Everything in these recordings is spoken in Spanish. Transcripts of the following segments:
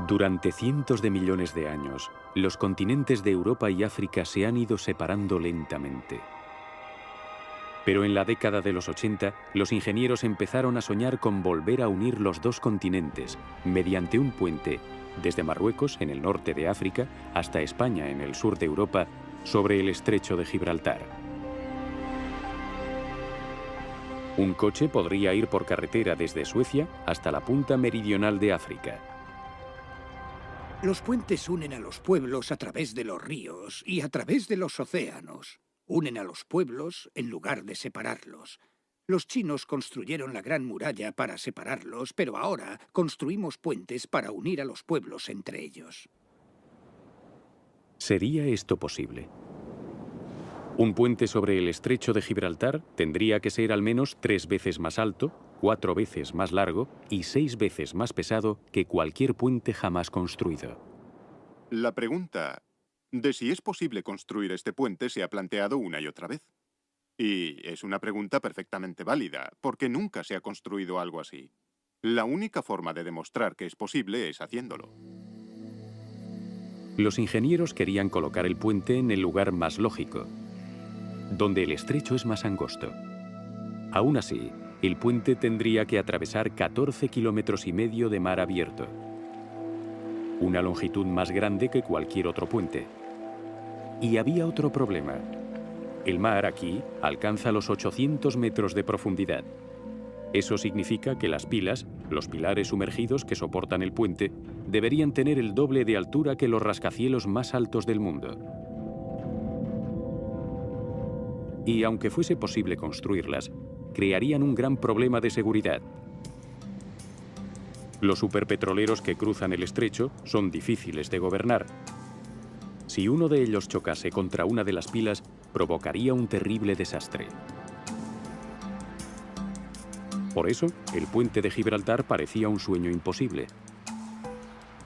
Durante cientos de millones de años, los continentes de Europa y África se han ido separando lentamente. Pero en la década de los 80, los ingenieros empezaron a soñar con volver a unir los dos continentes mediante un puente desde Marruecos, en el norte de África, hasta España, en el sur de Europa, sobre el estrecho de Gibraltar. Un coche podría ir por carretera desde Suecia hasta la punta meridional de África. Los puentes unen a los pueblos a través de los ríos y a través de los océanos. Unen a los pueblos en lugar de separarlos. Los chinos construyeron la Gran Muralla para separarlos, pero ahora construimos puentes para unir a los pueblos entre ellos. ¿Sería esto posible? Un puente sobre el estrecho de Gibraltar tendría que ser al menos 3 veces más alto, 4 veces más largo y 6 veces más pesado que cualquier puente jamás construido. La pregunta de si es posible construir este puente se ha planteado una y otra vez. Y es una pregunta perfectamente válida, porque nunca se ha construido algo así. La única forma de demostrar que es posible es haciéndolo. Los ingenieros querían colocar el puente en el lugar más lógico, donde el estrecho es más angosto. Aún así, el puente tendría que atravesar 14,5 kilómetros de mar abierto, una longitud más grande que cualquier otro puente. Y había otro problema. El mar aquí alcanza los 800 metros de profundidad. Eso significa que las pilas, los pilares sumergidos que soportan el puente, deberían tener el doble de altura que los rascacielos más altos del mundo. Y aunque fuese posible construirlas, crearían un gran problema de seguridad. Los superpetroleros que cruzan el estrecho son difíciles de gobernar. Si uno de ellos chocase contra una de las pilas, provocaría un terrible desastre. Por eso, el puente de Gibraltar parecía un sueño imposible.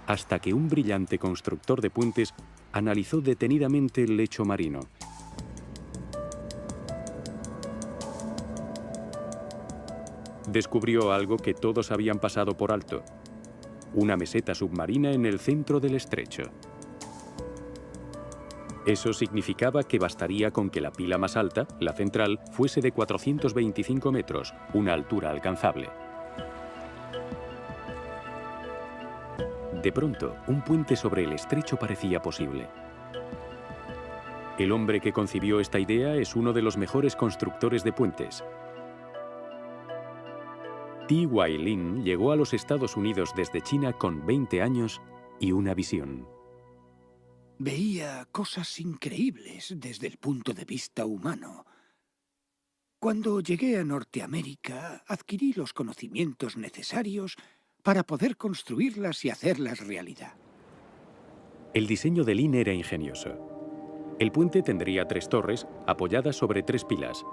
Hasta que un brillante constructor de puentes analizó detenidamente el lecho marino. Descubrió algo que todos habían pasado por alto: una meseta submarina en el centro del estrecho. Eso significaba que bastaría con que la pila más alta, la central, fuese de 425 metros, una altura alcanzable. De pronto, un puente sobre el estrecho parecía posible. El hombre que concibió esta idea es uno de los mejores constructores de puentes. T.Y. Lin llegó a los Estados Unidos desde China con 20 años y una visión. Veía cosas increíbles desde el punto de vista humano. Cuando llegué a Norteamérica, adquirí los conocimientos necesarios para poder construirlas y hacerlas realidad. El diseño de Lin era ingenioso. El puente tendría 3 torres apoyadas sobre 3 pilas.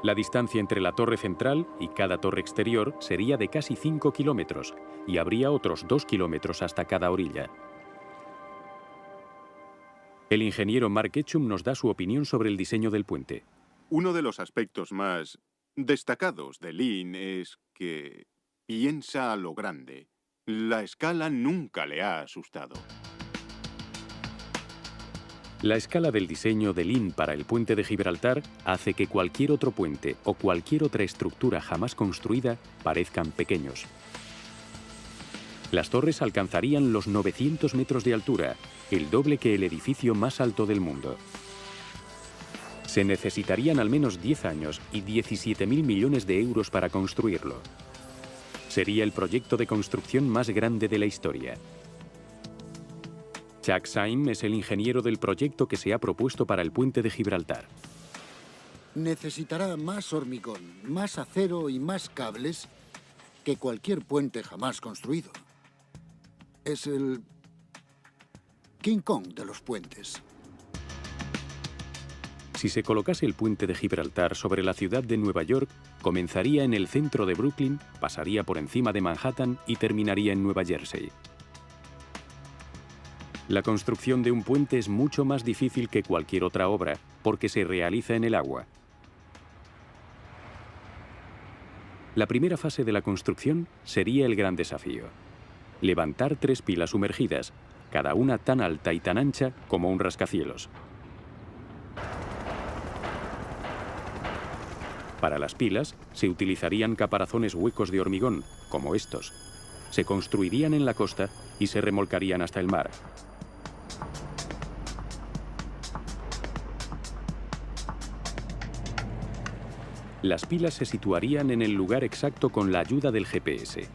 La distancia entre la torre central y cada torre exterior sería de casi 5 kilómetros y habría otros 2 kilómetros hasta cada orilla. El ingeniero Mark Ketchum nos da su opinión sobre el diseño del puente. Uno de los aspectos más destacados de Lin es que piensa a lo grande. La escala nunca le ha asustado. La escala del diseño de Lin para el puente de Gibraltar hace que cualquier otro puente o cualquier otra estructura jamás construida parezcan pequeños. Las torres alcanzarían los 900 metros de altura, el doble que el edificio más alto del mundo. Se necesitarían al menos 10 años y 17.000 millones de euros para construirlo. Sería el proyecto de construcción más grande de la historia. Chuck Syme es el ingeniero del proyecto que se ha propuesto para el puente de Gibraltar. Necesitará más hormigón, más acero y más cables que cualquier puente jamás construido. Es el King Kong de los puentes. Si se colocase el puente de Gibraltar sobre la ciudad de Nueva York, comenzaría en el centro de Brooklyn, pasaría por encima de Manhattan y terminaría en Nueva Jersey. La construcción de un puente es mucho más difícil que cualquier otra obra porque se realiza en el agua. La primera fase de la construcción sería el gran desafío. levantar 3 pilas sumergidas, cada una tan alta y tan ancha como un rascacielos. Para las pilas se utilizarían caparazones huecos de hormigón, como estos. Se construirían en la costa y se remolcarían hasta el mar. Las pilas se situarían en el lugar exacto con la ayuda del GPS.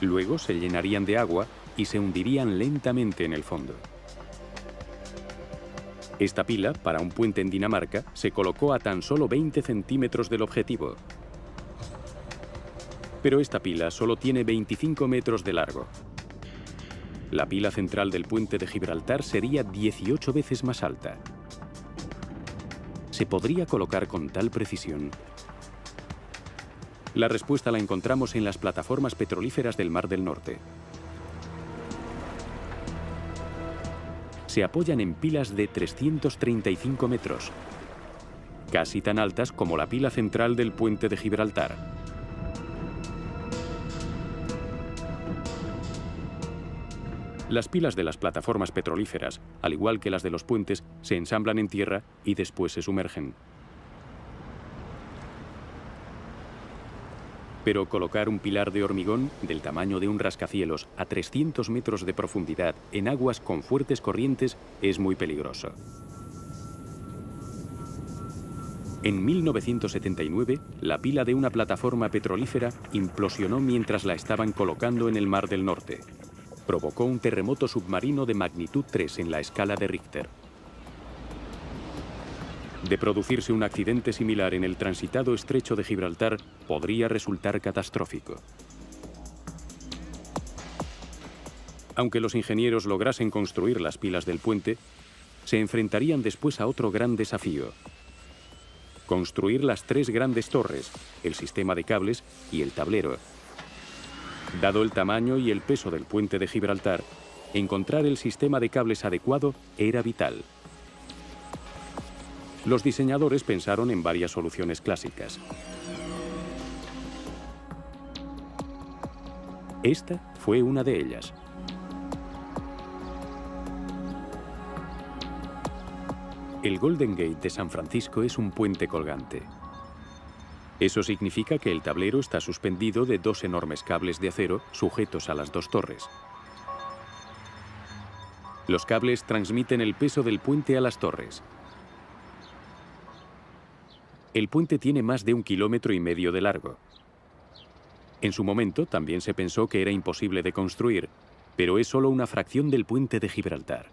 Luego se llenarían de agua y se hundirían lentamente en el fondo. Esta pila, para un puente en Dinamarca, se colocó a tan solo 20 centímetros del objetivo. Pero esta pila solo tiene 25 metros de largo. La pila central del puente de Gibraltar sería 18 veces más alta. ¿Se podría colocar con tal precisión? La respuesta la encontramos en las plataformas petrolíferas del Mar del Norte. Se apoyan en pilas de 335 metros, casi tan altas como la pila central del puente de Gibraltar. Las pilas de las plataformas petrolíferas, al igual que las de los puentes, se ensamblan en tierra y después se sumergen. Pero colocar un pilar de hormigón del tamaño de un rascacielos a 300 metros de profundidad en aguas con fuertes corrientes es muy peligroso. En 1979, la pila de una plataforma petrolífera implosionó mientras la estaban colocando en el Mar del Norte. Provocó un terremoto submarino de magnitud 3 en la escala de Richter. De producirse un accidente similar en el transitado estrecho de Gibraltar, podría resultar catastrófico. Aunque los ingenieros lograsen construir las pilas del puente, se enfrentarían después a otro gran desafío: construir las 3 grandes torres, el sistema de cables y el tablero. Dado el tamaño y el peso del puente de Gibraltar, encontrar el sistema de cables adecuado era vital. Los diseñadores pensaron en varias soluciones clásicas. Esta fue una de ellas. El Golden Gate de San Francisco es un puente colgante. Eso significa que el tablero está suspendido de 2 enormes cables de acero sujetos a las 2 torres. Los cables transmiten el peso del puente a las torres. El puente tiene más de 1,5 kilómetros de largo. En su momento también se pensó que era imposible de construir, pero es solo una fracción del puente de Gibraltar.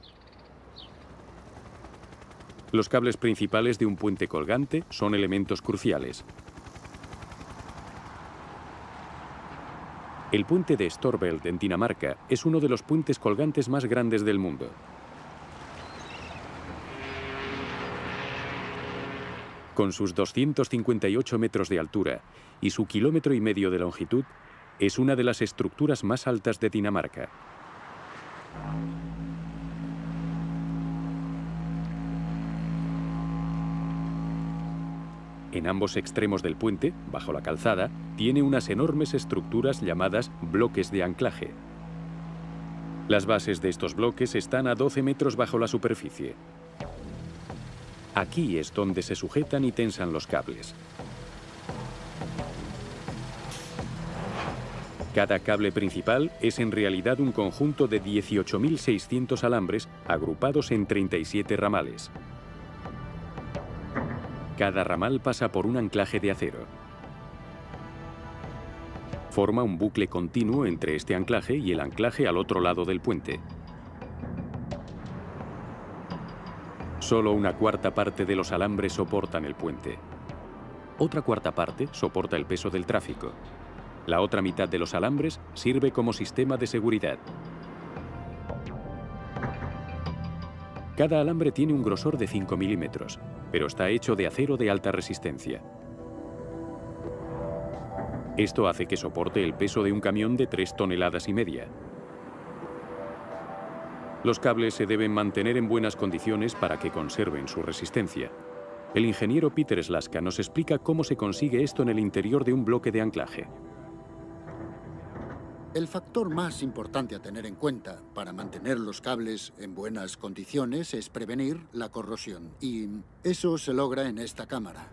Los cables principales de un puente colgante son elementos cruciales. El puente de Storebælt en Dinamarca es uno de los puentes colgantes más grandes del mundo. Con sus 258 metros de altura y su 1,5 kilómetros de longitud, es una de las estructuras más altas de Dinamarca. En ambos extremos del puente, bajo la calzada, tiene unas enormes estructuras llamadas bloques de anclaje. Las bases de estos bloques están a 12 metros bajo la superficie. Aquí es donde se sujetan y tensan los cables. Cada cable principal es en realidad un conjunto de 18.600 alambres agrupados en 37 ramales. Cada ramal pasa por un anclaje de acero. Forma un bucle continuo entre este anclaje y el anclaje al otro lado del puente. Solo una cuarta parte de los alambres soportan el puente. Otra cuarta parte soporta el peso del tráfico. La otra mitad de los alambres sirve como sistema de seguridad. Cada alambre tiene un grosor de 5 milímetros, pero está hecho de acero de alta resistencia. Esto hace que soporte el peso de un camión de 3,5 toneladas. Los cables se deben mantener en buenas condiciones para que conserven su resistencia. El ingeniero Peter Slaska nos explica cómo se consigue esto en el interior de un bloque de anclaje. El factor más importante a tener en cuenta para mantener los cables en buenas condiciones es prevenir la corrosión, y eso se logra en esta cámara.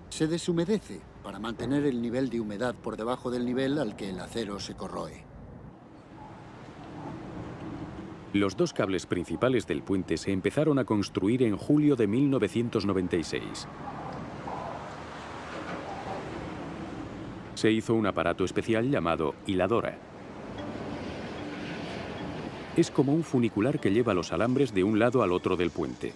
Se deshumedece para mantener el nivel de humedad por debajo del nivel al que el acero se corroe. Los dos cables principales del puente se empezaron a construir en julio de 1996. Se hizo un aparato especial llamado hiladora. Es como un funicular que lleva los alambres de un lado al otro del puente.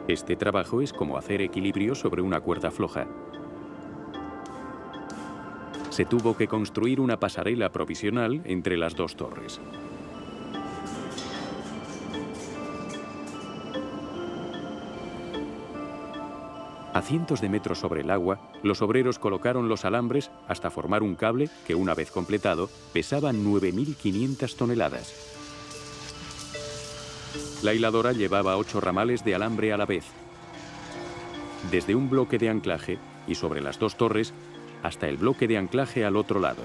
Este trabajo es como hacer equilibrio sobre una cuerda floja. Se tuvo que construir una pasarela provisional entre las dos torres. A cientos de metros sobre el agua, los obreros colocaron los alambres hasta formar un cable que, una vez completado, pesaba 9.500 toneladas. La hiladora llevaba 8 ramales de alambre a la vez, desde un bloque de anclaje y sobre las dos torres hasta el bloque de anclaje al otro lado.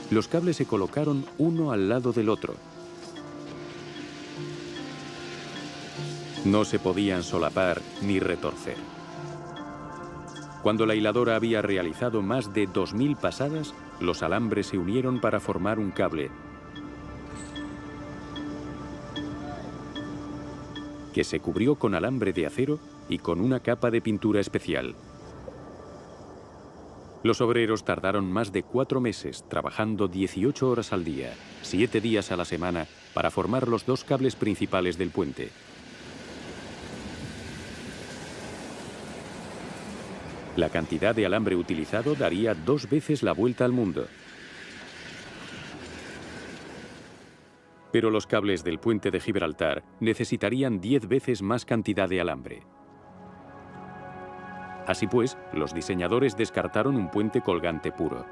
Los cables se colocaron uno al lado del otro. No se podían solapar ni retorcer. Cuando la hiladora había realizado más de 2.000 pasadas, los alambres se unieron para formar un cable que se cubrió con alambre de acero y con una capa de pintura especial. Los obreros tardaron más de 4 meses trabajando 18 horas al día, 7 días a la semana, para formar los dos cables principales del puente. La cantidad de alambre utilizado daría 2 veces la vuelta al mundo. Pero los cables del puente de Gibraltar necesitarían 10 veces más cantidad de alambre. Así pues, los diseñadores descartaron un puente colgante puro.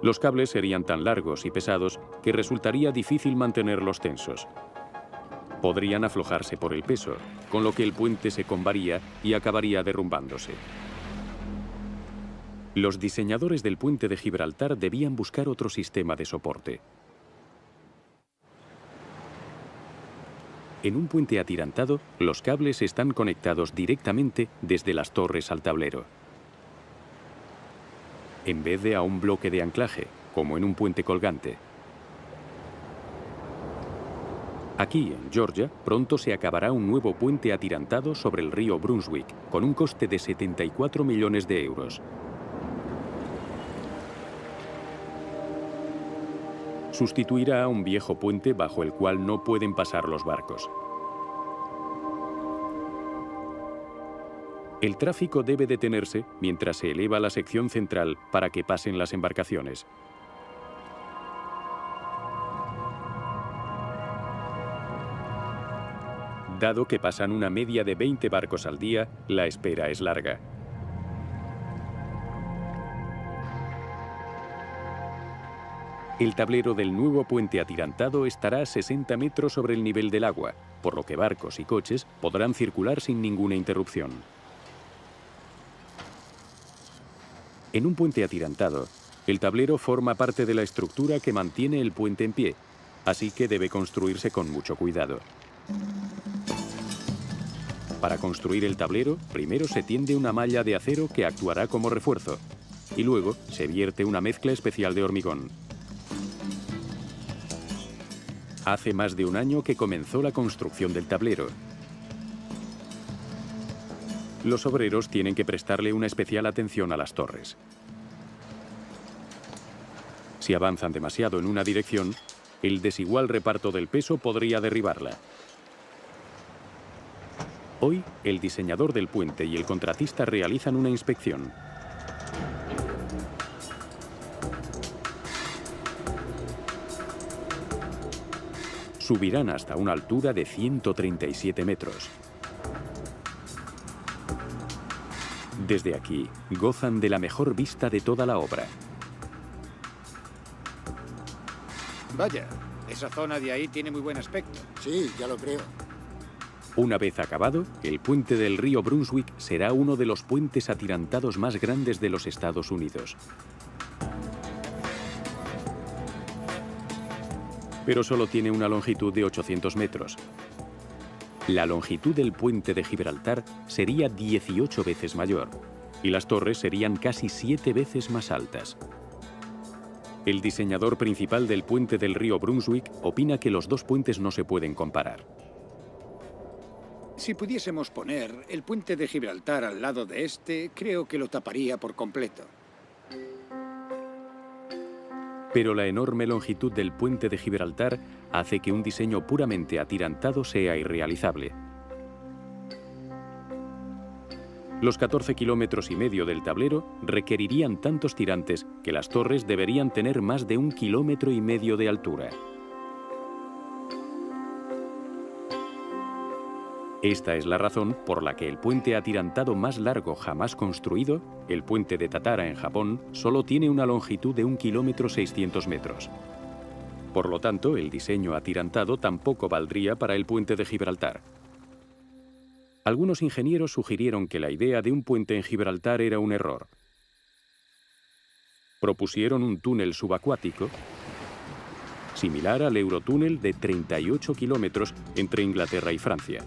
Los cables serían tan largos y pesados que resultaría difícil mantenerlos tensos. Podrían aflojarse por el peso, con lo que el puente se combaría y acabaría derrumbándose. Los diseñadores del puente de Gibraltar debían buscar otro sistema de soporte. En un puente atirantado, los cables están conectados directamente desde las torres al tablero, en vez de a un bloque de anclaje, como en un puente colgante. Aquí, en Georgia, pronto se acabará un nuevo puente atirantado sobre el río Brunswick, con un coste de 74 millones de euros. Sustituirá a un viejo puente bajo el cual no pueden pasar los barcos. El tráfico debe detenerse mientras se eleva la sección central para que pasen las embarcaciones. Dado que pasan una media de 20 barcos al día, la espera es larga. El tablero del nuevo puente atirantado estará a 60 metros sobre el nivel del agua, por lo que barcos y coches podrán circular sin ninguna interrupción. En un puente atirantado, el tablero forma parte de la estructura que mantiene el puente en pie, así que debe construirse con mucho cuidado. Para construir el tablero, primero se tiende una malla de acero que actuará como refuerzo, y luego se vierte una mezcla especial de hormigón. Hace más de un año que comenzó la construcción del tablero. Los obreros tienen que prestarle una especial atención a las torres. Si avanzan demasiado en una dirección, el desigual reparto del peso podría derribarla. Hoy, el diseñador del puente y el contratista realizan una inspección. Subirán hasta una altura de 137 metros. Desde aquí, gozan de la mejor vista de toda la obra. Vaya, esa zona de ahí tiene muy buen aspecto. Sí, ya lo creo. Una vez acabado, el puente del río Brunswick será uno de los puentes atirantados más grandes de los Estados Unidos. Pero solo tiene una longitud de 800 metros. La longitud del puente de Gibraltar sería 18 veces mayor, y las torres serían casi 7 veces más altas. El diseñador principal del puente del río Brunswick opina que los dos puentes no se pueden comparar. Si pudiésemos poner el puente de Gibraltar al lado de este, creo que lo taparía por completo. Pero la enorme longitud del puente de Gibraltar hace que un diseño puramente atirantado sea irrealizable. Los 14,5 kilómetros del tablero requerirían tantos tirantes que las torres deberían tener más de 1,5 kilómetros de altura. Esta es la razón por la que el puente atirantado más largo jamás construido, el puente de Tatara en Japón, solo tiene una longitud de 1,6 kilómetros. Por lo tanto, el diseño atirantado tampoco valdría para el puente de Gibraltar. Algunos ingenieros sugirieron que la idea de un puente en Gibraltar era un error. Propusieron un túnel subacuático similar al Eurotúnel de 38 kilómetros entre Inglaterra y Francia.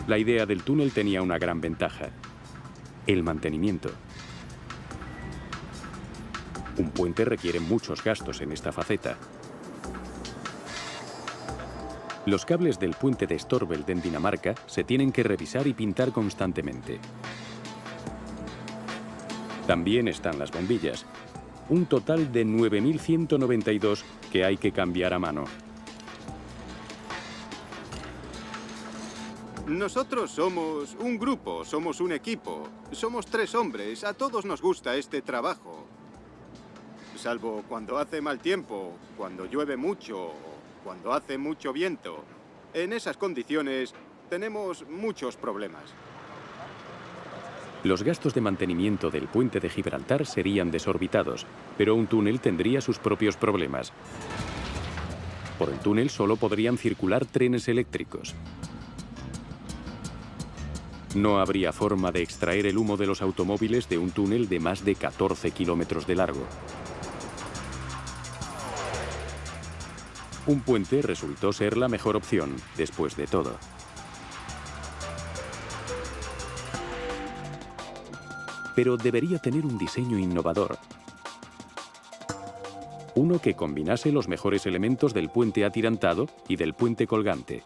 La idea del túnel tenía una gran ventaja: el mantenimiento. Un puente requiere muchos gastos en esta faceta. Los cables del puente de Storebælt en Dinamarca se tienen que revisar y pintar constantemente. También están las bombillas, un total de 9.192 que hay que cambiar a mano. Nosotros somos un grupo, somos un equipo. Somos 3 hombres, a todos nos gusta este trabajo. Salvo cuando hace mal tiempo, cuando llueve mucho, o cuando hace mucho viento. En esas condiciones tenemos muchos problemas. Los gastos de mantenimiento del puente de Gibraltar serían desorbitados, pero un túnel tendría sus propios problemas. Por el túnel solo podrían circular trenes eléctricos. No habría forma de extraer el humo de los automóviles de un túnel de más de 14 kilómetros de largo. Un puente resultó ser la mejor opción, después de todo. Pero debería tener un diseño innovador. Uno que combinase los mejores elementos del puente atirantado y del puente colgante.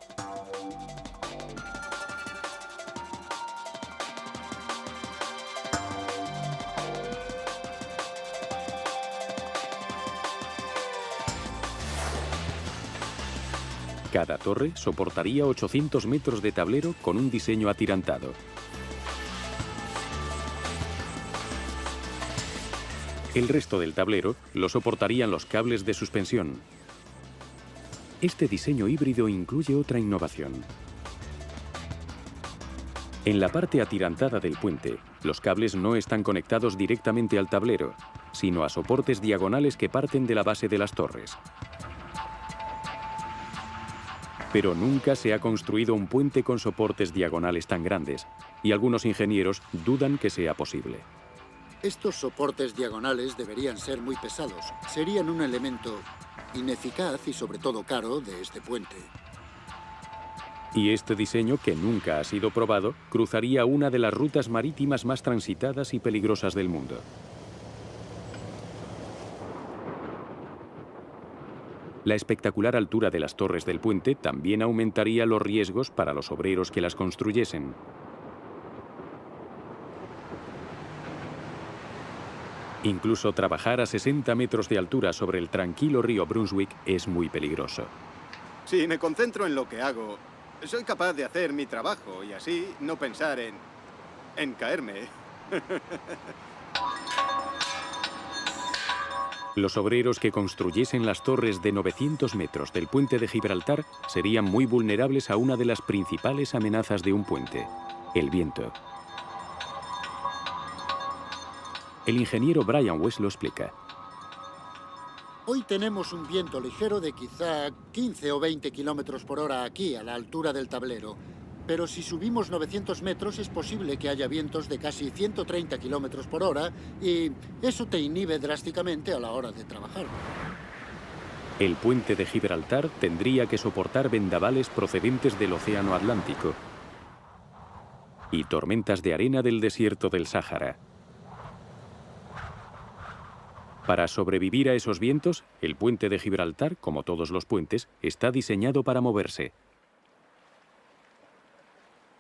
Cada torre soportaría 800 metros de tablero con un diseño atirantado. El resto del tablero lo soportarían los cables de suspensión. Este diseño híbrido incluye otra innovación. En la parte atirantada del puente, los cables no están conectados directamente al tablero, sino a soportes diagonales que parten de la base de las torres. Pero nunca se ha construido un puente con soportes diagonales tan grandes, y algunos ingenieros dudan que sea posible. Estos soportes diagonales deberían ser muy pesados. Serían un elemento ineficaz y sobre todo caro de este puente. Y este diseño, que nunca ha sido probado, cruzaría una de las rutas marítimas más transitadas y peligrosas del mundo. La espectacular altura de las torres del puente también aumentaría los riesgos para los obreros que las construyesen. Incluso trabajar a 60 metros de altura sobre el tranquilo río Brunswick es muy peligroso. Si me concentro en lo que hago, soy capaz de hacer mi trabajo y así no pensar en caerme. Los obreros que construyesen las torres de 900 metros del puente de Gibraltar serían muy vulnerables a una de las principales amenazas de un puente: el viento. El ingeniero Brian West lo explica. Hoy tenemos un viento ligero de quizá 15 o 20 kilómetros por hora aquí, a la altura del tablero. Pero si subimos 900 metros es posible que haya vientos de casi 130 kilómetros por hora y eso te inhibe drásticamente a la hora de trabajar. El puente de Gibraltar tendría que soportar vendavales procedentes del Océano Atlántico y tormentas de arena del desierto del Sáhara. Para sobrevivir a esos vientos, el puente de Gibraltar, como todos los puentes, está diseñado para moverse.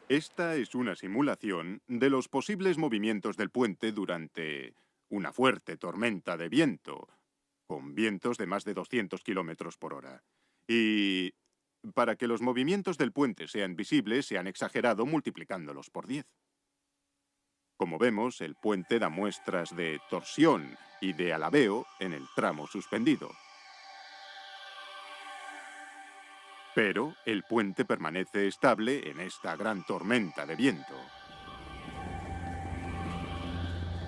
Esta es una simulación de los posibles movimientos del puente durante una fuerte tormenta de viento, con vientos de más de 200 kilómetros por hora. Y para que los movimientos del puente sean visibles, se han exagerado multiplicándolos por 10. Como vemos, el puente da muestras de torsión y de alabeo en el tramo suspendido. Pero el puente permanece estable en esta gran tormenta de viento.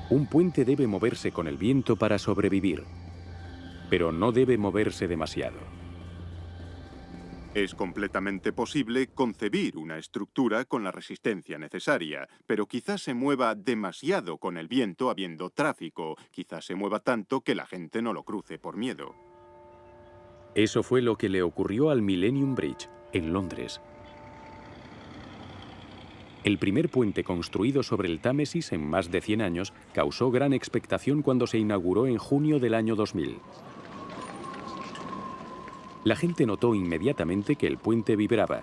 Un puente debe moverse con el viento para sobrevivir, pero no debe moverse demasiado. Es completamente posible concebir una estructura con la resistencia necesaria, pero quizás se mueva demasiado con el viento habiendo tráfico, quizás se mueva tanto que la gente no lo cruce por miedo. Eso fue lo que le ocurrió al Millennium Bridge, en Londres. El primer puente construido sobre el Támesis en más de 100 años causó gran expectación cuando se inauguró en junio del año 2000. La gente notó inmediatamente que el puente vibraba.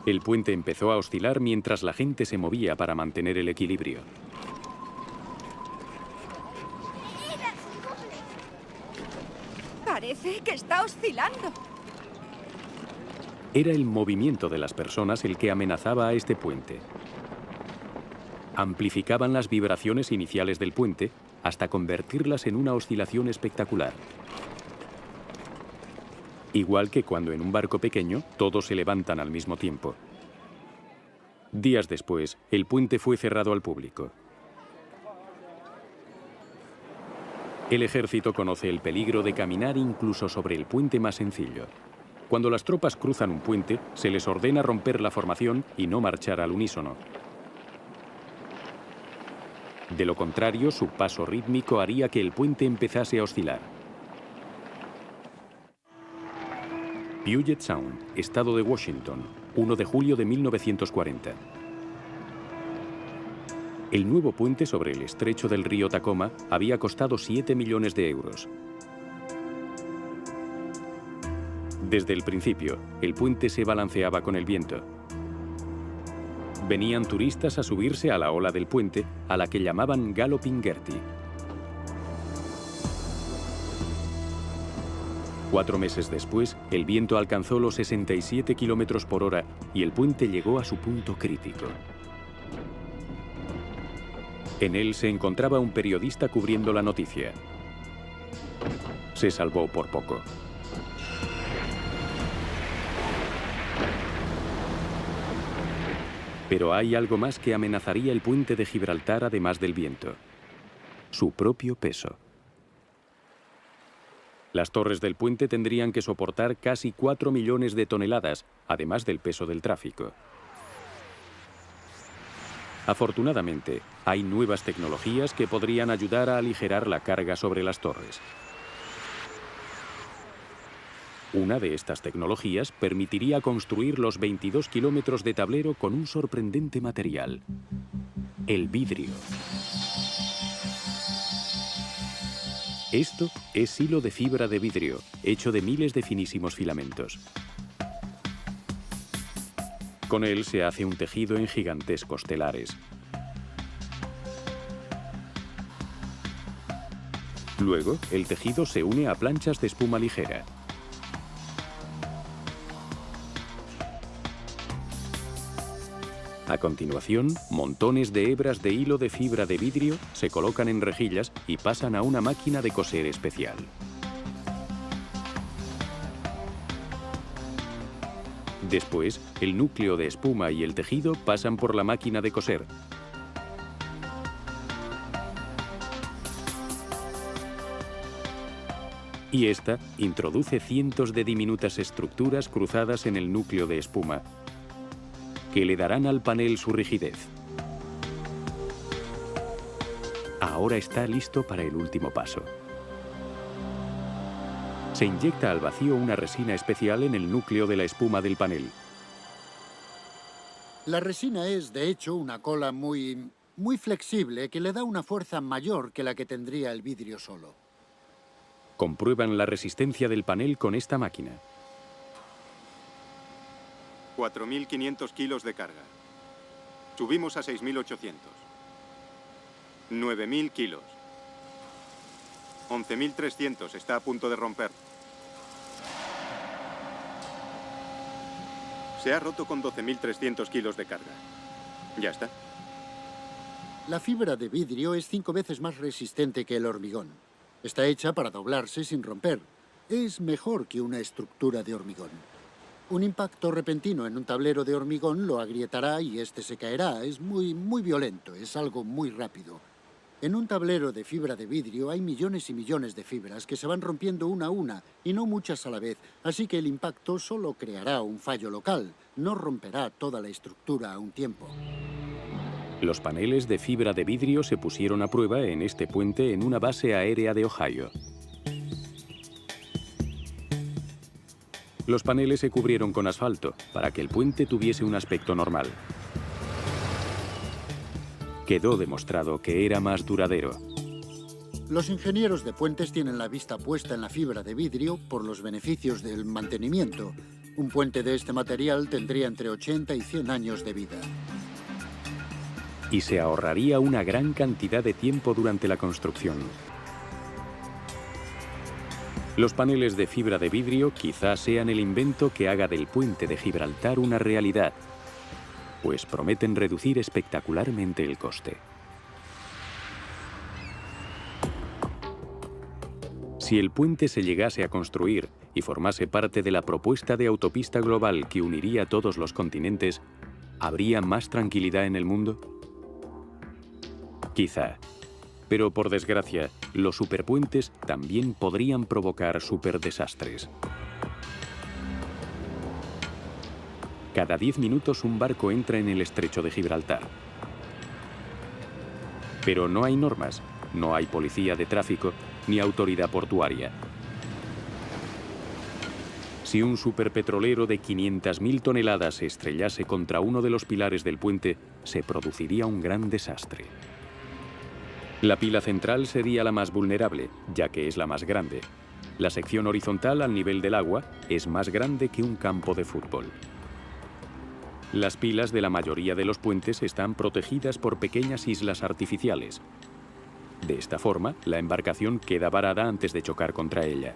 El puente empezó a oscilar mientras la gente se movía para mantener el equilibrio. Parece que está oscilando. Era el movimiento de las personas el que amenazaba a este puente. Amplificaban las vibraciones iniciales del puente hasta convertirlas en una oscilación espectacular. Igual que cuando en un barco pequeño todos se levantan al mismo tiempo. Días después, el puente fue cerrado al público. El ejército conoce el peligro de caminar incluso sobre el puente más sencillo. Cuando las tropas cruzan un puente, se les ordena romper la formación y no marchar al unísono. De lo contrario, su paso rítmico haría que el puente empezase a oscilar. Puget Sound, estado de Washington, 1 de julio de 1940. El nuevo puente sobre el estrecho del río Tacoma había costado 7 millones de euros. Desde el principio, el puente se balanceaba con el viento. Venían turistas a subirse a la ola del puente, a la que llamaban Galloping Gertie. 4 meses después, el viento alcanzó los 67 kilómetros por hora y el puente llegó a su punto crítico. En él se encontraba un periodista cubriendo la noticia. Se salvó por poco. Pero hay algo más que amenazaría el puente de Gibraltar además del viento. Su propio peso. Las torres del puente tendrían que soportar casi 4 millones de toneladas, además del peso del tráfico. Afortunadamente, hay nuevas tecnologías que podrían ayudar a aligerar la carga sobre las torres. Una de estas tecnologías permitiría construir los 22 kilómetros de tablero con un sorprendente material: el vidrio. Esto es hilo de fibra de vidrio, hecho de miles de finísimos filamentos. Con él se hace un tejido en gigantescos telares. Luego, el tejido se une a planchas de espuma ligera. A continuación, montones de hebras de hilo de fibra de vidrio se colocan en rejillas y pasan a una máquina de coser especial. Después, el núcleo de espuma y el tejido pasan por la máquina de coser. Y esta introduce cientos de diminutas estructuras cruzadas en el núcleo de espuma, que le darán al panel su rigidez. Ahora está listo para el último paso. Se inyecta al vacío una resina especial en el núcleo de la espuma del panel. La resina es, de hecho, una cola muy flexible que le da una fuerza mayor que la que tendría el vidrio solo. Comprueban la resistencia del panel con esta máquina. 4.500 kilos de carga. Subimos a 6.800. 9.000 kilos. 11.300. Está a punto de romper. Se ha roto con 12.300 kilos de carga. Ya está. La fibra de vidrio es 5 veces más resistente que el hormigón. Está hecha para doblarse sin romper. Es mejor que una estructura de hormigón. Un impacto repentino en un tablero de hormigón lo agrietará y este se caerá. Es muy violento, es algo muy rápido. En un tablero de fibra de vidrio hay millones y millones de fibras que se van rompiendo una a una y no muchas a la vez, así que el impacto solo creará un fallo local, no romperá toda la estructura a un tiempo. Los paneles de fibra de vidrio se pusieron a prueba en este puente en una base aérea de Ohio. Los paneles se cubrieron con asfalto para que el puente tuviese un aspecto normal. Quedó demostrado que era más duradero. Los ingenieros de puentes tienen la vista puesta en la fibra de vidrio por los beneficios del mantenimiento. Un puente de este material tendría entre 80 y 100 años de vida. Y se ahorraría una gran cantidad de tiempo durante la construcción. Los paneles de fibra de vidrio quizás sean el invento que haga del puente de Gibraltar una realidad, pues prometen reducir espectacularmente el coste. Si el puente se llegase a construir y formase parte de la propuesta de autopista global que uniría todos los continentes, ¿habría más tranquilidad en el mundo? Quizá. Pero por desgracia, los superpuentes también podrían provocar superdesastres. Cada 10 minutos un barco entra en el estrecho de Gibraltar. Pero no hay normas, no hay policía de tráfico ni autoridad portuaria. Si un superpetrolero de 500.000 toneladas se estrellase contra uno de los pilares del puente, se produciría un gran desastre. La pila central sería la más vulnerable, ya que es la más grande. La sección horizontal al nivel del agua es más grande que un campo de fútbol. Las pilas de la mayoría de los puentes están protegidas por pequeñas islas artificiales. De esta forma, la embarcación queda varada antes de chocar contra ella.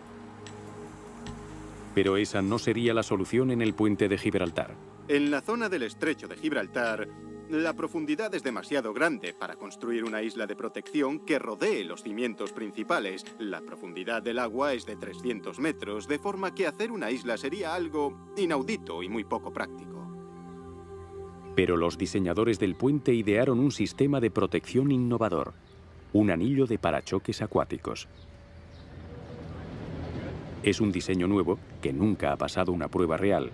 Pero esa no sería la solución en el puente de Gibraltar. En la zona del estrecho de Gibraltar, la profundidad es demasiado grande para construir una isla de protección que rodee los cimientos principales. La profundidad del agua es de 300 metros, de forma que hacer una isla sería algo inaudito y muy poco práctico. Pero los diseñadores del puente idearon un sistema de protección innovador, un anillo de parachoques acuáticos. Es un diseño nuevo que nunca ha pasado una prueba real.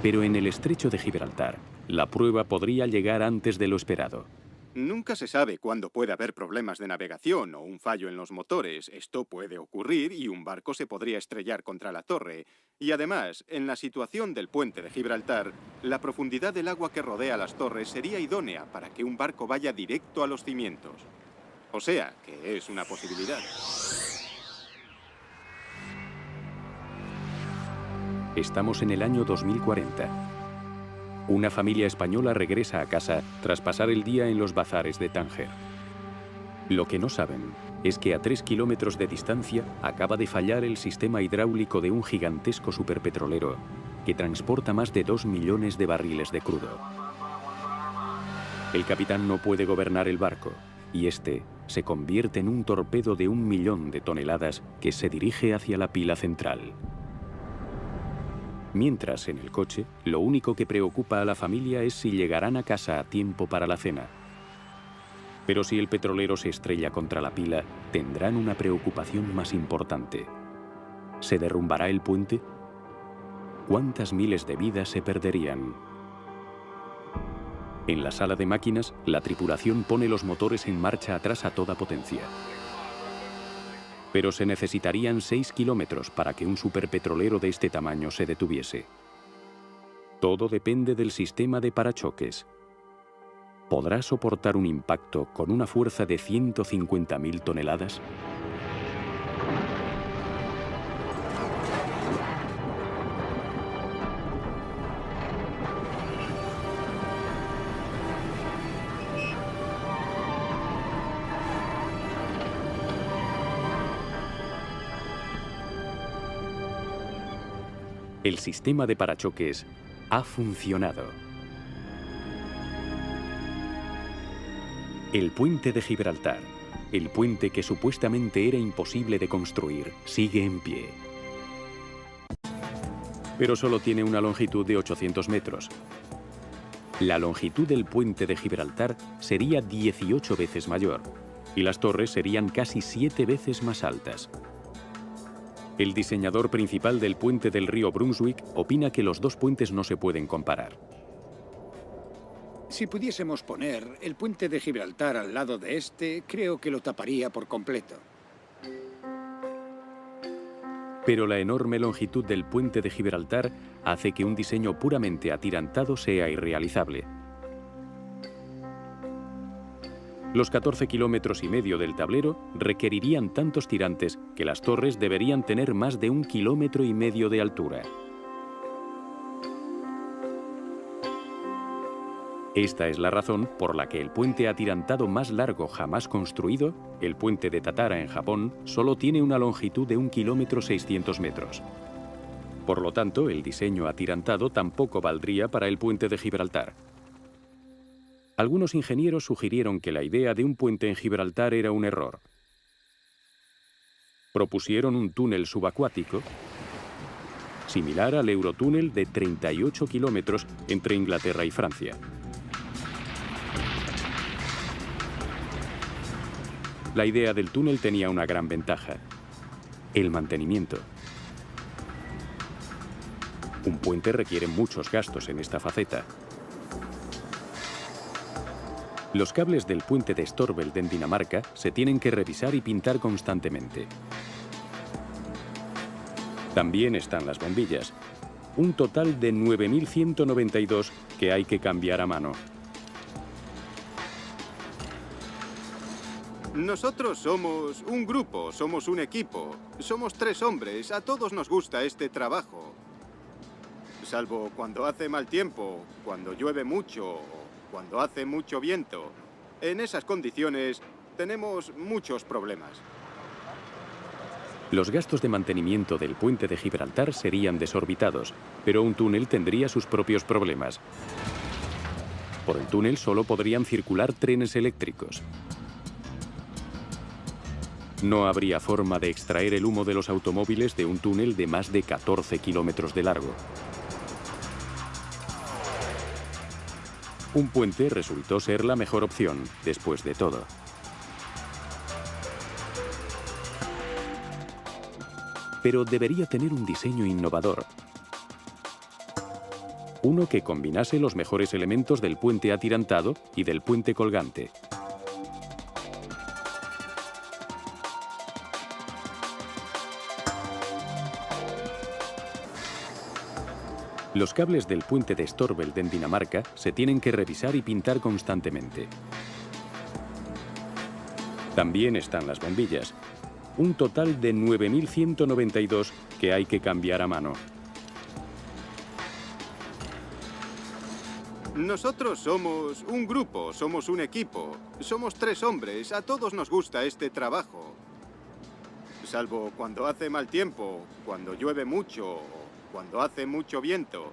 Pero en el estrecho de Gibraltar, la prueba podría llegar antes de lo esperado. Nunca se sabe cuándo puede haber problemas de navegación o un fallo en los motores. Esto puede ocurrir y un barco se podría estrellar contra la torre. Y además, en la situación del puente de Gibraltar, la profundidad del agua que rodea las torres sería idónea para que un barco vaya directo a los cimientos. O sea, que es una posibilidad. Estamos en el año 2040. Una familia española regresa a casa tras pasar el día en los bazares de Tánger. Lo que no saben es que a 3 kilómetros de distancia acaba de fallar el sistema hidráulico de un gigantesco superpetrolero que transporta más de 2 millones de barriles de crudo. El capitán no puede gobernar el barco y este se convierte en un torpedo de 1 millón de toneladas que se dirige hacia la pila central. Mientras, en el coche, lo único que preocupa a la familia es si llegarán a casa a tiempo para la cena. Pero si el petrolero se estrella contra la pila, tendrán una preocupación más importante. ¿Se derrumbará el puente? ¿Cuántas miles de vidas se perderían? En la sala de máquinas, la tripulación pone los motores en marcha atrás a toda potencia. Pero se necesitarían 6 kilómetros para que un superpetrolero de este tamaño se detuviese. Todo depende del sistema de parachoques. ¿Podrá soportar un impacto con una fuerza de 150.000 toneladas? El sistema de parachoques ha funcionado. El puente de Gibraltar, el puente que supuestamente era imposible de construir, sigue en pie. Pero solo tiene una longitud de 800 metros. La longitud del puente de Gibraltar sería 18 veces mayor, y las torres serían casi 7 veces más altas. El diseñador principal del puente del río Brunswick opina que los dos puentes no se pueden comparar. Si pudiésemos poner el puente de Gibraltar al lado de este, creo que lo taparía por completo. Pero la enorme longitud del puente de Gibraltar hace que un diseño puramente atirantado sea irrealizable. Los 14,5 kilómetros del tablero requerirían tantos tirantes que las torres deberían tener más de 1,5 kilómetros de altura. Esta es la razón por la que el puente atirantado más largo jamás construido, el puente de Tatara en Japón, solo tiene una longitud de 1,6 kilómetros. Por lo tanto, el diseño atirantado tampoco valdría para el puente de Gibraltar. Algunos ingenieros sugirieron que la idea de un puente en Gibraltar era un error. Propusieron un túnel subacuático similar al Eurotúnel de 38 kilómetros entre Inglaterra y Francia. La idea del túnel tenía una gran ventaja: el mantenimiento. Un puente requiere muchos gastos en esta faceta. Los cables del puente de Storebælt en Dinamarca se tienen que revisar y pintar constantemente. También están las bombillas, un total de 9.192 que hay que cambiar a mano. Nosotros somos un grupo, somos un equipo, somos 3 hombres, a todos nos gusta este trabajo. Salvo cuando hace mal tiempo, cuando llueve mucho, cuando hace mucho viento. En esas condiciones tenemos muchos problemas. Los gastos de mantenimiento del puente de Gibraltar serían desorbitados, pero un túnel tendría sus propios problemas. Por el túnel solo podrían circular trenes eléctricos. No habría forma de extraer el humo de los automóviles de un túnel de más de 14 kilómetros de largo. Un puente resultó ser la mejor opción, después de todo. Pero debería tener un diseño innovador. Uno que combinase los mejores elementos del puente atirantado y del puente colgante. Los cables del puente de Storebælt en Dinamarca se tienen que revisar y pintar constantemente. También están las bombillas, un total de 9.192 que hay que cambiar a mano. Nosotros somos un grupo, somos un equipo, somos 3 hombres, a todos nos gusta este trabajo. Salvo cuando hace mal tiempo, cuando llueve mucho, cuando hace mucho viento.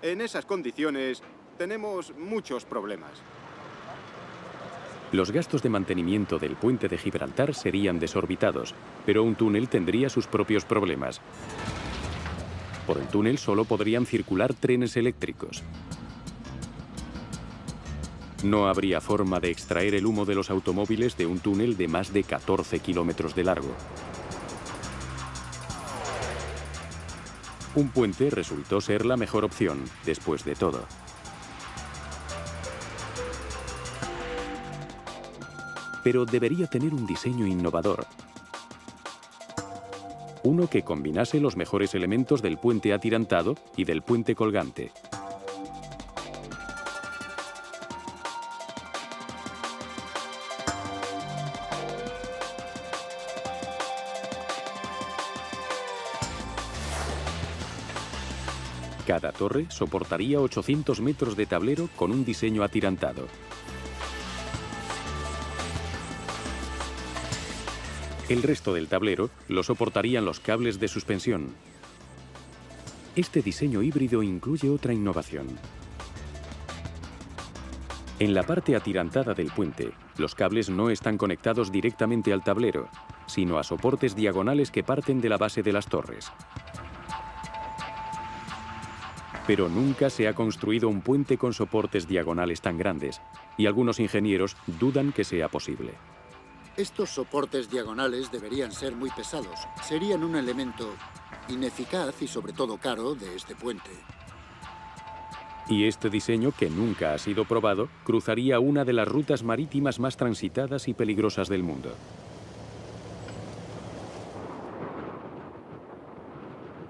En esas condiciones tenemos muchos problemas. Los gastos de mantenimiento del puente de Gibraltar serían desorbitados, pero un túnel tendría sus propios problemas. Por el túnel solo podrían circular trenes eléctricos. No habría forma de extraer el humo de los automóviles de un túnel de más de 14 kilómetros de largo. Un puente resultó ser la mejor opción, después de todo. Pero debería tener un diseño innovador. Uno que combinase los mejores elementos del puente atirantado y del puente colgante. Cada torre soportaría 800 metros de tablero con un diseño atirantado. El resto del tablero lo soportarían los cables de suspensión. Este diseño híbrido incluye otra innovación. En la parte atirantada del puente, los cables no están conectados directamente al tablero, sino a soportes diagonales que parten de la base de las torres. Pero nunca se ha construido un puente con soportes diagonales tan grandes, y algunos ingenieros dudan que sea posible. Estos soportes diagonales deberían ser muy pesados. Serían un elemento ineficaz y sobre todo caro de este puente. Y este diseño, que nunca ha sido probado, cruzaría una de las rutas marítimas más transitadas y peligrosas del mundo.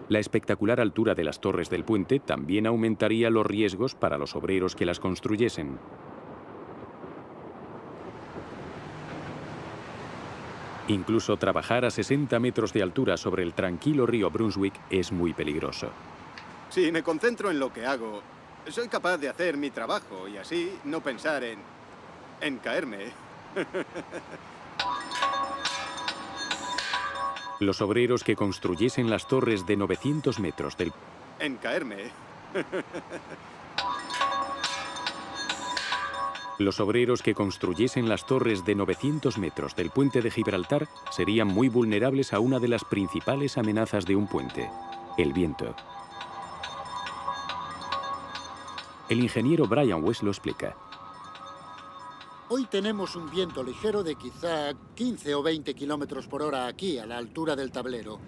La espectacular altura de las torres del puente también aumentaría los riesgos para los obreros que las construyesen. Incluso trabajar a 60 metros de altura sobre el tranquilo río Brunswick es muy peligroso. Si me concentro en lo que hago, soy capaz de hacer mi trabajo y así no pensar en caerme. Los obreros que construyesen las torres de 900 metros del... En caerme. Los obreros que construyesen las torres de 900 metros del puente de Gibraltar serían muy vulnerables a una de las principales amenazas de un puente, el viento. El ingeniero Brian West lo explica. Hoy tenemos un viento ligero de quizá 15 o 20 kilómetros por hora aquí, a la altura del tablero.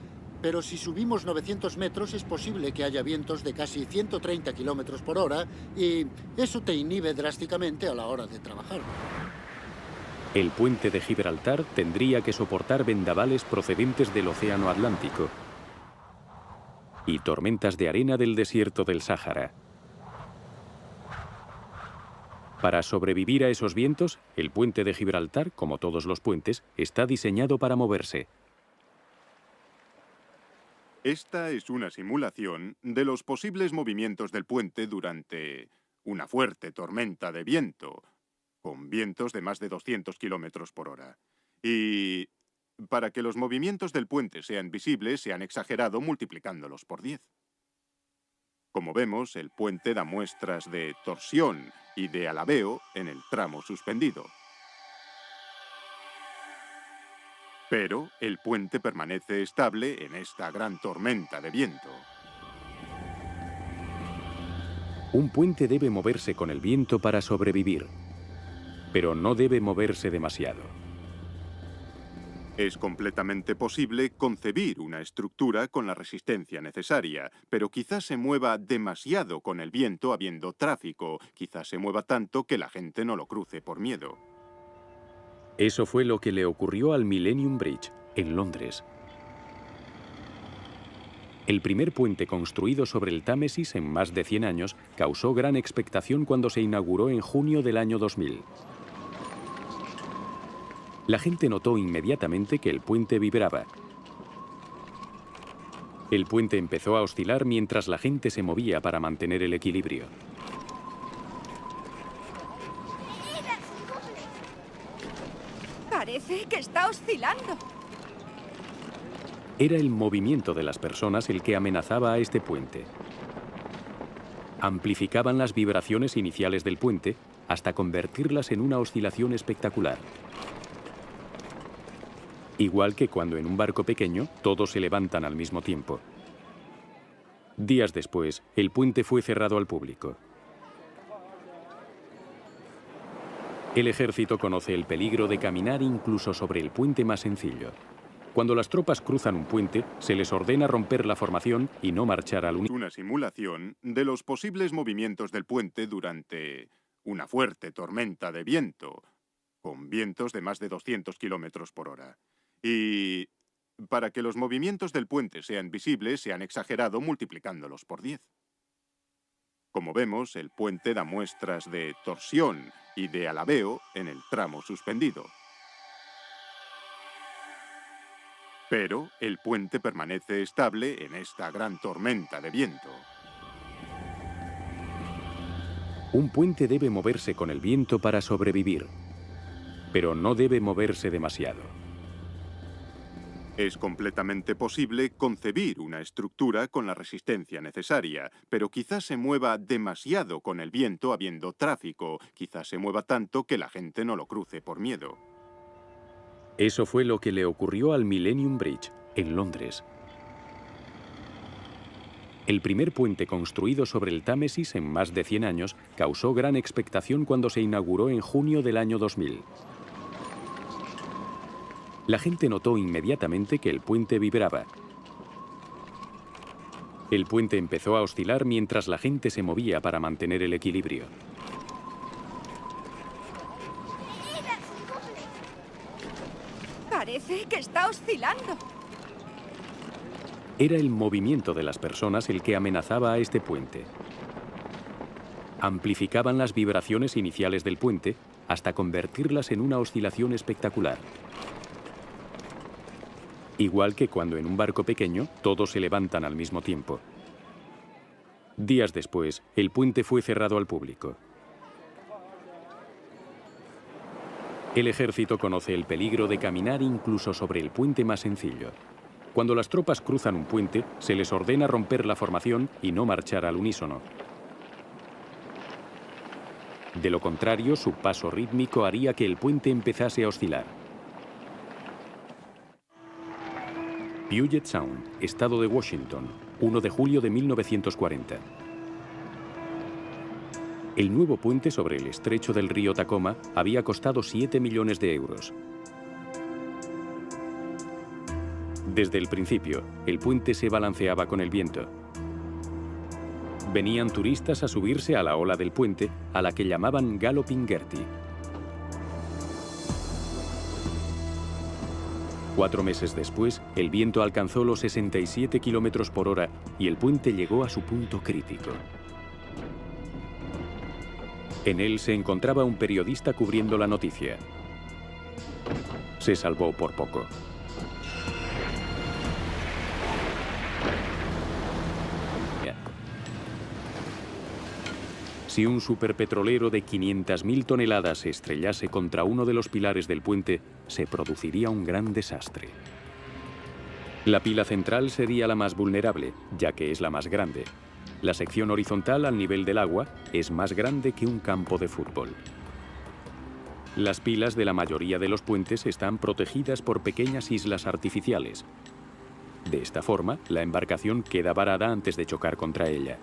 Pero si subimos 900 metros es posible que haya vientos de casi 130 kilómetros por hora y eso te inhibe drásticamente a la hora de trabajar. El puente de Gibraltar tendría que soportar vendavales procedentes del Océano Atlántico y tormentas de arena del desierto del Sáhara. Para sobrevivir a esos vientos, el puente de Gibraltar, como todos los puentes, está diseñado para moverse. Esta es una simulación de los posibles movimientos del puente durante una fuerte tormenta de viento, con vientos de más de 200 kilómetros por hora. Y para que los movimientos del puente sean visibles, se han exagerado multiplicándolos por 10. Como vemos, el puente da muestras de torsión y de alabeo en el tramo suspendido. Pero el puente permanece estable en esta gran tormenta de viento. Un puente debe moverse con el viento para sobrevivir, pero no debe moverse demasiado. Es completamente posible concebir una estructura con la resistencia necesaria, pero quizás se mueva demasiado con el viento habiendo tráfico, quizás se mueva tanto que la gente no lo cruce por miedo. Eso fue lo que le ocurrió al Millennium Bridge, en Londres. El primer puente construido sobre el Támesis en más de 100 años causó gran expectación cuando se inauguró en junio del año 2000. La gente notó inmediatamente que el puente vibraba. El puente empezó a oscilar mientras la gente se movía para mantener el equilibrio. Parece que está oscilando. Era el movimiento de las personas el que amenazaba a este puente. Amplificaban las vibraciones iniciales del puente hasta convertirlas en una oscilación espectacular. Igual que cuando en un barco pequeño todos se levantan al mismo tiempo. Días después, el puente fue cerrado al público. El ejército conoce el peligro de caminar incluso sobre el puente más sencillo. Cuando las tropas cruzan un puente, se les ordena romper la formación y no marchar al unísono. Una simulación de los posibles movimientos del puente durante una fuerte tormenta de viento, con vientos de más de 200 kilómetros por hora. Y para que los movimientos del puente sean visibles, se han exagerado multiplicándolos por 10. Como vemos, el puente da muestras de torsión y de alabeo en el tramo suspendido. Pero el puente permanece estable en esta gran tormenta de viento. Un puente debe moverse con el viento para sobrevivir, pero no debe moverse demasiado. Es completamente posible concebir una estructura con la resistencia necesaria, pero quizás se mueva demasiado con el viento habiendo tráfico, quizás se mueva tanto que la gente no lo cruce por miedo. Eso fue lo que le ocurrió al Millennium Bridge, en Londres. El primer puente construido sobre el Támesis en más de 100 años causó gran expectación cuando se inauguró en junio del año 2000. La gente notó inmediatamente que el puente vibraba. El puente empezó a oscilar mientras la gente se movía para mantener el equilibrio. Parece que está oscilando. Era el movimiento de las personas el que amenazaba a este puente. Amplificaban las vibraciones iniciales del puente hasta convertirlas en una oscilación espectacular. Igual que cuando en un barco pequeño todos se levantan al mismo tiempo. Días después, el puente fue cerrado al público. El ejército conoce el peligro de caminar incluso sobre el puente más sencillo. Cuando las tropas cruzan un puente, se les ordena romper la formación y no marchar al unísono. De lo contrario, su paso rítmico haría que el puente empezase a oscilar. Puget Sound, estado de Washington, 1 de julio de 1940. El nuevo puente sobre el estrecho del río Tacoma había costado 7 millones de euros. Desde el principio, el puente se balanceaba con el viento. Venían turistas a subirse a la ola del puente, a la que llamaban Galloping Gertie. 4 meses después, el viento alcanzó los 67 kilómetros por hora y el puente llegó a su punto crítico. En él se encontraba un periodista cubriendo la noticia. Se salvó por poco. Si un superpetrolero de 500.000 toneladas se estrellase contra uno de los pilares del puente, se produciría un gran desastre. La pila central sería la más vulnerable, ya que es la más grande. La sección horizontal al nivel del agua es más grande que un campo de fútbol. Las pilas de la mayoría de los puentes están protegidas por pequeñas islas artificiales. De esta forma, la embarcación queda varada antes de chocar contra ella.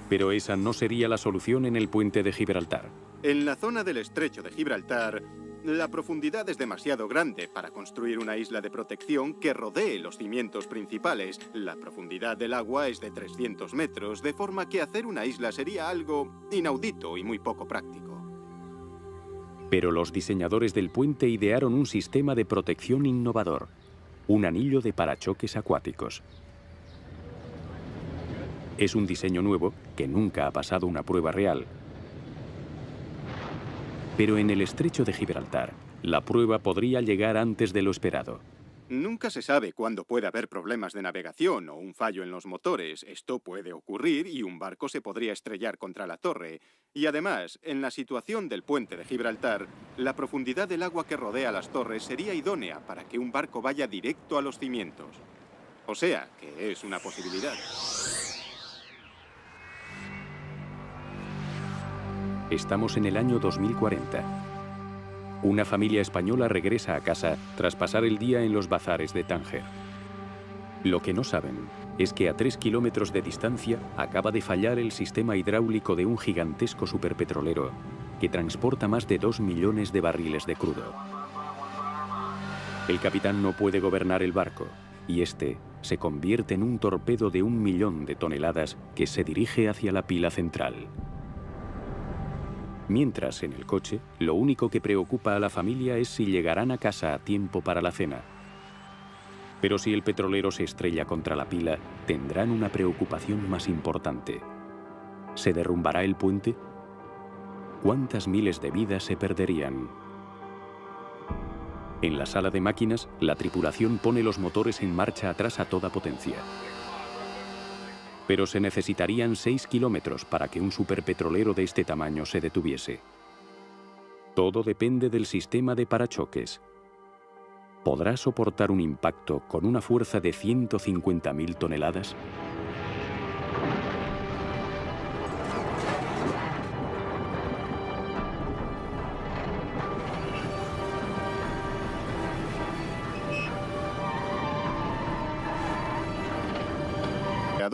Pero esa no sería la solución en el puente de Gibraltar. En la zona del estrecho de Gibraltar, la profundidad es demasiado grande para construir una isla de protección que rodee los cimientos principales. La profundidad del agua es de 300 metros, de forma que hacer una isla sería algo inaudito y muy poco práctico. Pero los diseñadores del puente idearon un sistema de protección innovador, un anillo de parachoques acuáticos. Es un diseño nuevo que nunca ha pasado una prueba real. Pero en el estrecho de Gibraltar, la prueba podría llegar antes de lo esperado. Nunca se sabe cuándo puede haber problemas de navegación o un fallo en los motores. Esto puede ocurrir y un barco se podría estrellar contra la torre. Y además, en la situación del puente de Gibraltar, la profundidad del agua que rodea las torres sería idónea para que un barco vaya directo a los cimientos. O sea, que es una posibilidad. Estamos en el año 2040. Una familia española regresa a casa tras pasar el día en los bazares de Tánger. Lo que no saben es que a 3 kilómetros de distancia acaba de fallar el sistema hidráulico de un gigantesco superpetrolero que transporta más de 2 millones de barriles de crudo. El capitán no puede gobernar el barco y este se convierte en un torpedo de 1 millón de toneladas que se dirige hacia la pila central. Mientras, en el coche, lo único que preocupa a la familia es si llegarán a casa a tiempo para la cena. Pero si el petrolero se estrella contra la pila, tendrán una preocupación más importante. ¿Se derrumbará el puente? ¿Cuántas miles de vidas se perderían? En la sala de máquinas, la tripulación pone los motores en marcha atrás a toda potencia. Pero se necesitarían 6 kilómetros para que un superpetrolero de este tamaño se detuviese. Todo depende del sistema de parachoques. ¿Podrá soportar un impacto con una fuerza de 150.000 toneladas?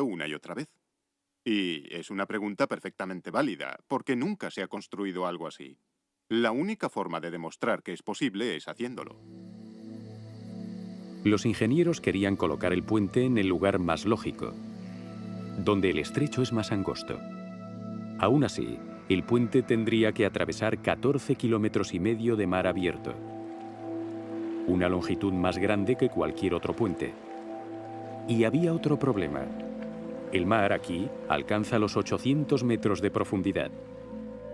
Una y otra vez. Y es una pregunta perfectamente válida, porque nunca se ha construido algo así. La única forma de demostrar que es posible es haciéndolo. Los ingenieros querían colocar el puente en el lugar más lógico, donde el estrecho es más angosto. Aún así, el puente tendría que atravesar 14,5 kilómetros de mar abierto, una longitud más grande que cualquier otro puente. Y había otro problema. El mar aquí alcanza los 800 metros de profundidad.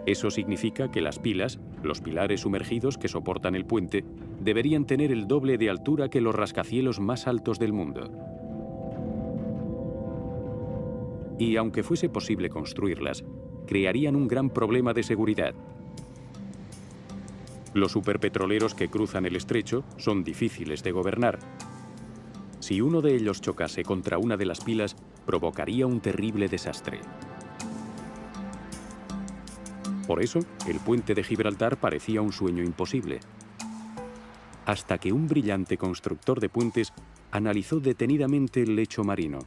Eso significa que las pilas, los pilares sumergidos que soportan el puente, deberían tener el doble de altura que los rascacielos más altos del mundo. Y aunque fuese posible construirlas, crearían un gran problema de seguridad. Los superpetroleros que cruzan el estrecho son difíciles de gobernar. Si uno de ellos chocase contra una de las pilas, provocaría un terrible desastre. Por eso, el puente de Gibraltar parecía un sueño imposible. Hasta que un brillante constructor de puentes analizó detenidamente el lecho marino.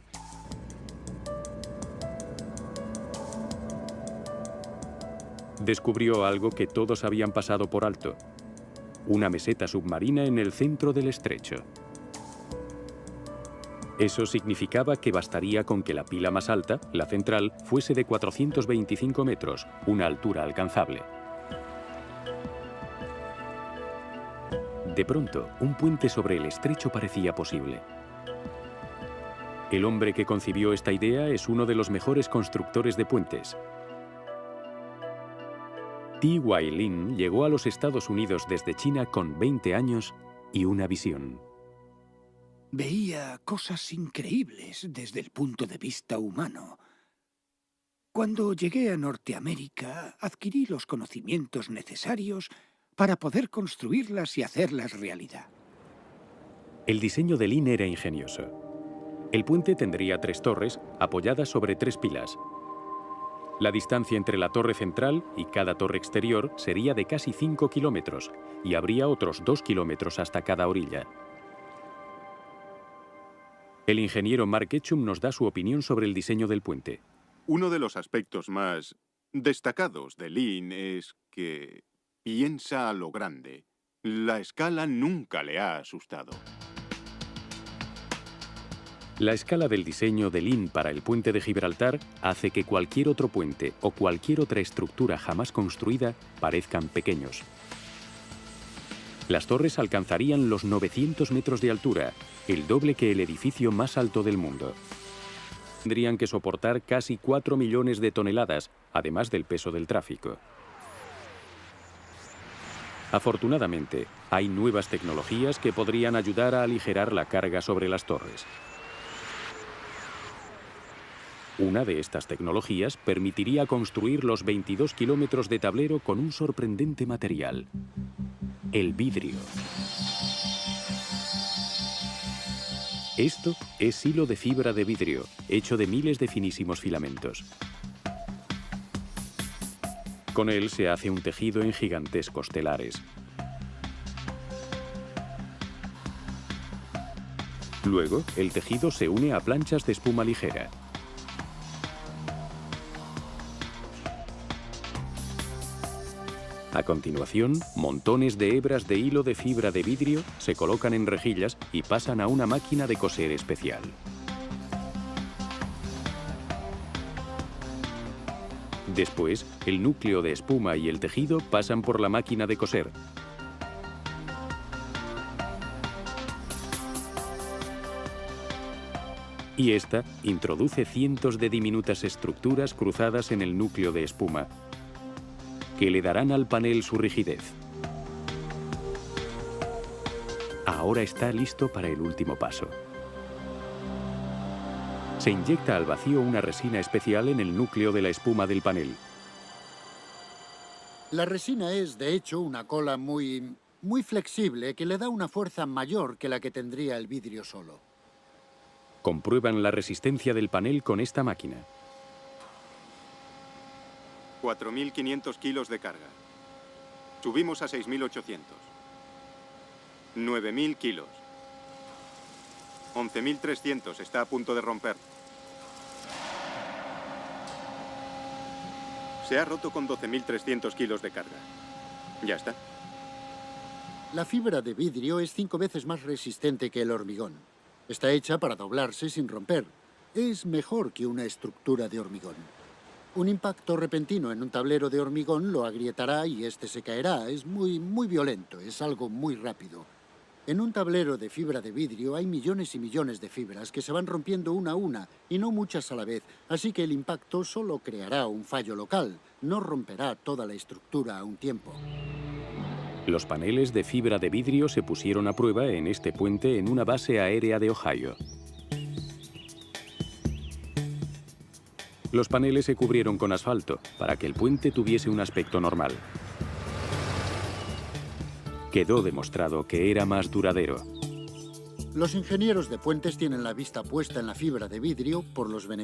Descubrió algo que todos habían pasado por alto: una meseta submarina en el centro del estrecho. Eso significaba que bastaría con que la pila más alta, la central, fuese de 425 metros, una altura alcanzable. De pronto, un puente sobre el estrecho parecía posible. El hombre que concibió esta idea es uno de los mejores constructores de puentes. T.Y. Lin llegó a los Estados Unidos desde China con 20 años y una visión. Veía cosas increíbles desde el punto de vista humano. Cuando llegué a Norteamérica, adquirí los conocimientos necesarios para poder construirlas y hacerlas realidad. El diseño de Lin era ingenioso. El puente tendría 3 torres apoyadas sobre 3 pilas. La distancia entre la torre central y cada torre exterior sería de casi 5 kilómetros y habría otros 2 kilómetros hasta cada orilla. El ingeniero Mark Ketchum nos da su opinión sobre el diseño del puente. Uno de los aspectos más destacados de Lin es que piensa a lo grande. La escala nunca le ha asustado. La escala del diseño de Lin para el puente de Gibraltar hace que cualquier otro puente o cualquier otra estructura jamás construida parezcan pequeños. Las torres alcanzarían los 900 metros de altura, el doble que el edificio más alto del mundo. Tendrían que soportar casi 4 millones de toneladas, además del peso del tráfico. Afortunadamente, hay nuevas tecnologías que podrían ayudar a aligerar la carga sobre las torres. Una de estas tecnologías permitiría construir los 22 kilómetros de tablero con un sorprendente material: el vidrio. Esto es hilo de fibra de vidrio, hecho de miles de finísimos filamentos. Con él se hace un tejido en gigantescos telares. Luego, el tejido se une a planchas de espuma ligera. A continuación, montones de hebras de hilo de fibra de vidrio se colocan en rejillas y pasan a una máquina de coser especial. Después, el núcleo de espuma y el tejido pasan por la máquina de coser. Y esta introduce cientos de diminutas estructuras cruzadas en el núcleo de espuma, que le darán al panel su rigidez. Ahora está listo para el último paso. Se inyecta al vacío una resina especial en el núcleo de la espuma del panel. La resina es, de hecho, una cola muy flexible que le da una fuerza mayor que la que tendría el vidrio solo. Comprueban la resistencia del panel con esta máquina. 4.500 kilos de carga. Subimos a 6.800. 9.000 kilos. 11.300. Está a punto de romper. Se ha roto con 12.300 kilos de carga. Ya está. La fibra de vidrio es 5 veces más resistente que el hormigón. Está hecha para doblarse sin romper. Es mejor que una estructura de hormigón. Un impacto repentino en un tablero de hormigón lo agrietará y este se caerá. Es muy violento, es algo muy rápido. En un tablero de fibra de vidrio hay millones y millones de fibras que se van rompiendo una a una y no muchas a la vez, así que el impacto solo creará un fallo local, no romperá toda la estructura a un tiempo. Los paneles de fibra de vidrio se pusieron a prueba en este puente en una base aérea de Ohio. Los paneles se cubrieron con asfalto para que el puente tuviese un aspecto normal. Quedó demostrado que era más duradero. Los ingenieros de puentes tienen la vista puesta en la fibra de vidrio por los beneficios